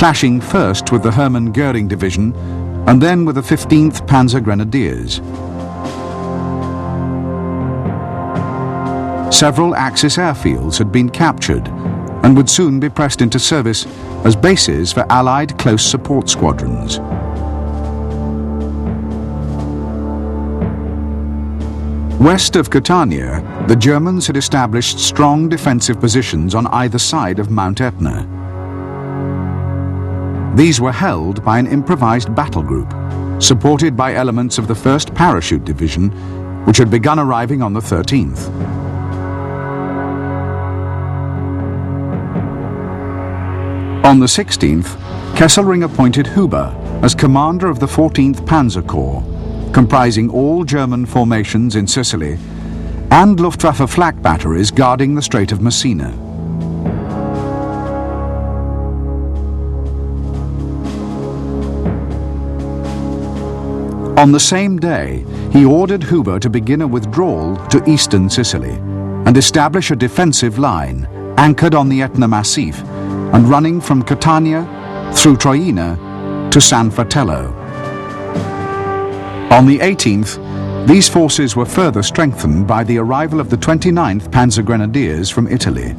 clashing first with the Hermann Göring Division and then with the 15th Panzer Grenadiers. Several Axis airfields had been captured and would soon be pressed into service as bases for Allied close support squadrons. West of Catania, the Germans had established strong defensive positions on either side of Mount Etna. These were held by an improvised battle group, supported by elements of the 1st Parachute Division, which had begun arriving on the 13th. On the 16th, Kesselring appointed Huber as commander of the 14th Panzer Corps, comprising all German formations in Sicily, and Luftwaffe flak batteries guarding the Strait of Messina. On the same day, he ordered Huber to begin a withdrawal to eastern Sicily and establish a defensive line anchored on the Etna Massif and running from Catania through Troina to San Fratello. On the 18th, these forces were further strengthened by the arrival of the 29th Panzer Grenadiers from Italy.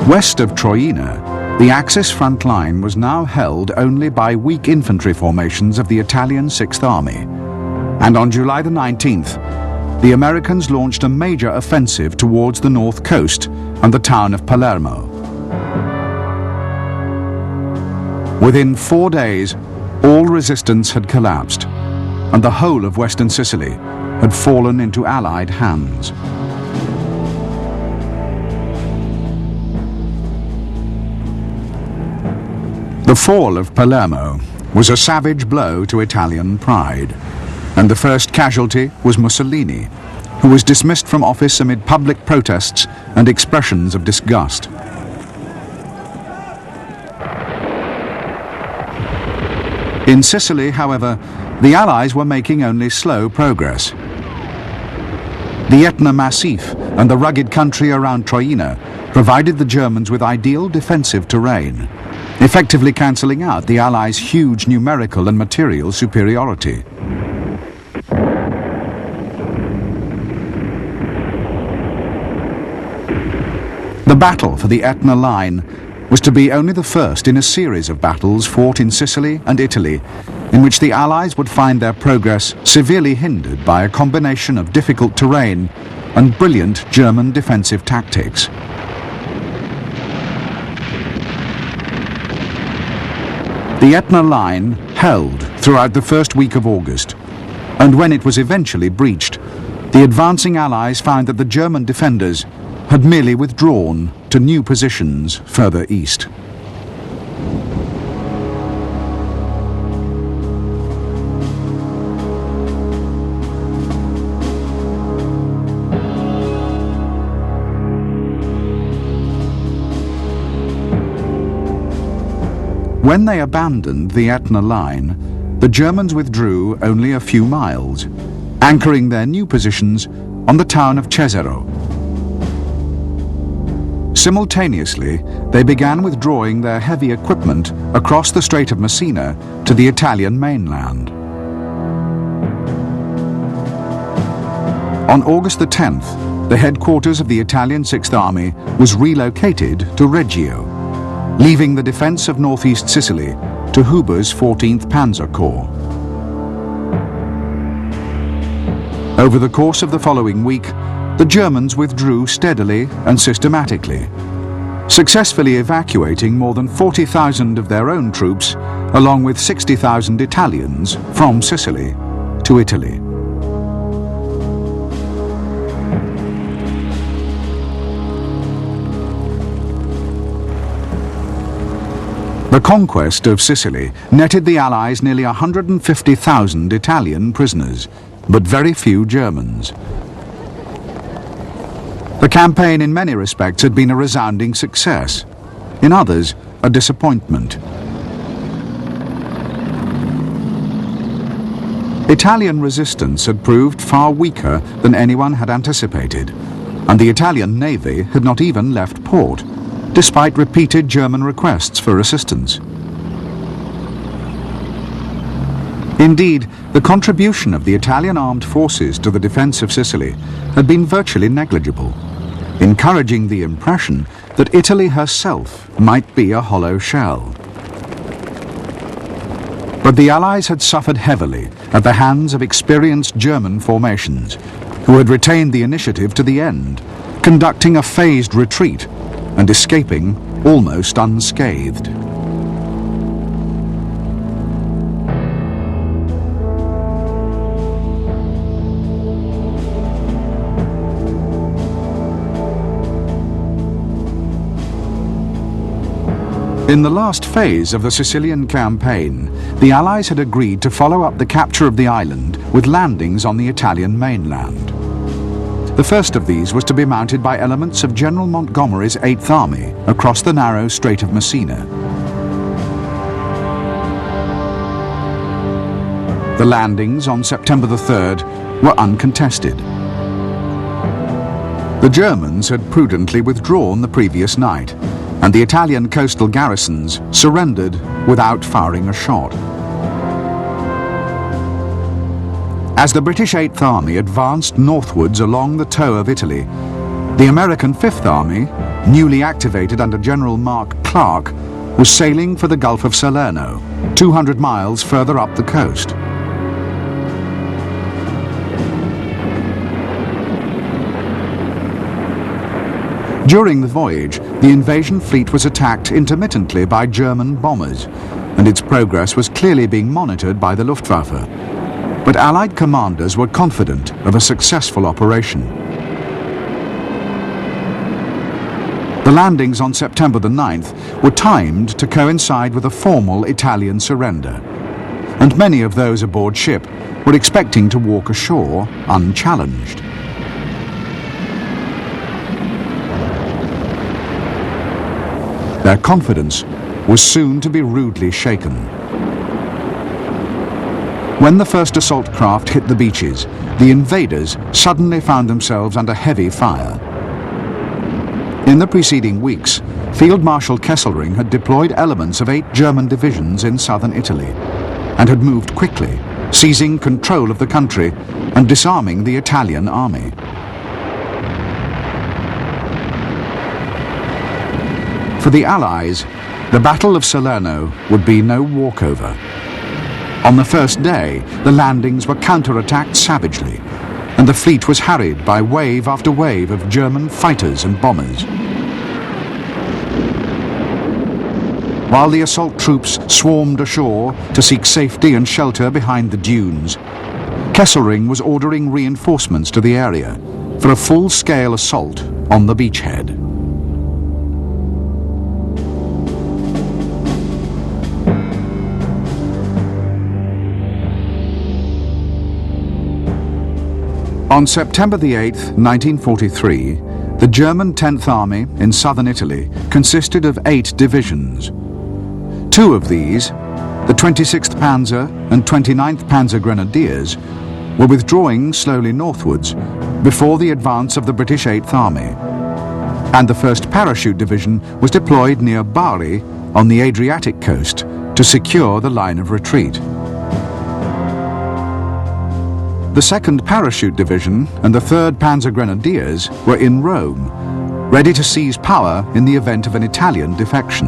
West of Troina, the Axis front line was now held only by weak infantry formations of the Italian 6th Army, and on July the 19th, the Americans launched a major offensive towards the north coast and the town of Palermo. Within 4 days, all resistance had collapsed, and the whole of western Sicily had fallen into Allied hands. The fall of Palermo was a savage blow to Italian pride, and the first casualty was Mussolini, who was dismissed from office amid public protests and expressions of disgust. In Sicily, however, the Allies were making only slow progress. The Etna Massif and the rugged country around Troina provided the Germans with ideal defensive terrain, effectively cancelling out the Allies' huge numerical and material superiority. The battle for the Etna line was to be only the first in a series of battles fought in Sicily and Italy, in which the Allies would find their progress severely hindered by a combination of difficult terrain and brilliant German defensive tactics. The Etna line held throughout the first week of August, and when it was eventually breached, the advancing Allies found that the German defenders had merely withdrawn to new positions further east. When they abandoned the Etna line, the Germans withdrew only a few miles, anchoring their new positions on the town of Cesaro. Simultaneously, they began withdrawing their heavy equipment across the Strait of Messina to the Italian mainland. On August the 10th, the headquarters of the Italian 6th Army was relocated to Reggio, leaving the defense of northeast Sicily to Huber's 14th Panzer Corps. Over the course of the following week, the Germans withdrew steadily and systematically, successfully evacuating more than 40,000 of their own troops, along with 60,000 Italians, from Sicily to Italy. The conquest of Sicily netted the Allies nearly 150,000 Italian prisoners, but very few Germans. The campaign in many respects had been a resounding success, in others a disappointment. Italian resistance had proved far weaker than anyone had anticipated, and the Italian navy had not even left port, despite repeated German requests for assistance. Indeed, the contribution of the Italian armed forces to the defence of Sicily had been virtually negligible, encouraging the impression that Italy herself might be a hollow shell. But the Allies had suffered heavily at the hands of experienced German formations, who had retained the initiative to the end, conducting a phased retreat and escaping almost unscathed. In the last phase of the Sicilian campaign, the Allies had agreed to follow up the capture of the island with landings on the Italian mainland. The first of these was to be mounted by elements of General Montgomery's 8th Army across the narrow Strait of Messina. The landings on September the 3rd were uncontested. The Germans had prudently withdrawn the previous night, and the Italian coastal garrisons surrendered without firing a shot. As the British 8th Army advanced northwards along the toe of Italy, the American 5th Army, newly activated under General Mark Clark, was sailing for the Gulf of Salerno, 200 miles further up the coast. During the voyage, the invasion fleet was attacked intermittently by German bombers, and its progress was clearly being monitored by the Luftwaffe. But Allied commanders were confident of a successful operation. The landings on September the 9th were timed to coincide with a formal Italian surrender, and many of those aboard ship were expecting to walk ashore unchallenged. Their confidence was soon to be rudely shaken. When the first assault craft hit the beaches, the invaders suddenly found themselves under heavy fire. In the preceding weeks, Field Marshal Kesselring had deployed elements of 8 German divisions in southern Italy and had moved quickly, seizing control of the country and disarming the Italian army. For the Allies, the Battle of Salerno would be no walkover. On the first day, the landings were counterattacked savagely, and the fleet was harried by wave after wave of German fighters and bombers. While the assault troops swarmed ashore to seek safety and shelter behind the dunes, Kesselring was ordering reinforcements to the area for a full-scale assault on the beachhead. On September the 8th, 1943, the German 10th Army in southern Italy consisted of 8 divisions. 2 of these, the 26th Panzer and 29th Panzer Grenadiers, were withdrawing slowly northwards before the advance of the British 8th Army, and the 1st Parachute Division was deployed near Bari on the Adriatic coast to secure the line of retreat. The 2nd Parachute Division and the 3rd Panzer Grenadiers were in Rome, ready to seize power in the event of an Italian defection.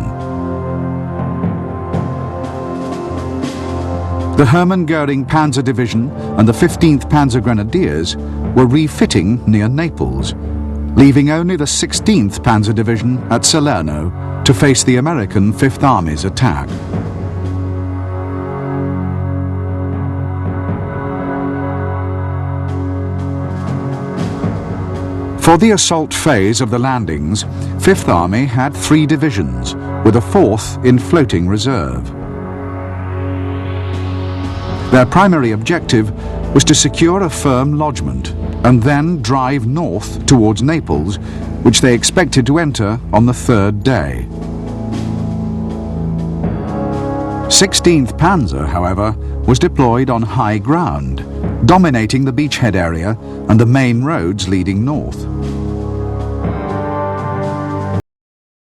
The Hermann Göring Panzer Division and the 15th Panzer Grenadiers were refitting near Naples, leaving only the 16th Panzer Division at Salerno to face the American 5th Army's attack. For the assault phase of the landings, 5th Army had 3 divisions, with a 4th in floating reserve. Their primary objective was to secure a firm lodgment and then drive north towards Naples, which they expected to enter on the 3rd day. 16th Panzer, however, was deployed on high ground, dominating the beachhead area and the main roads leading north.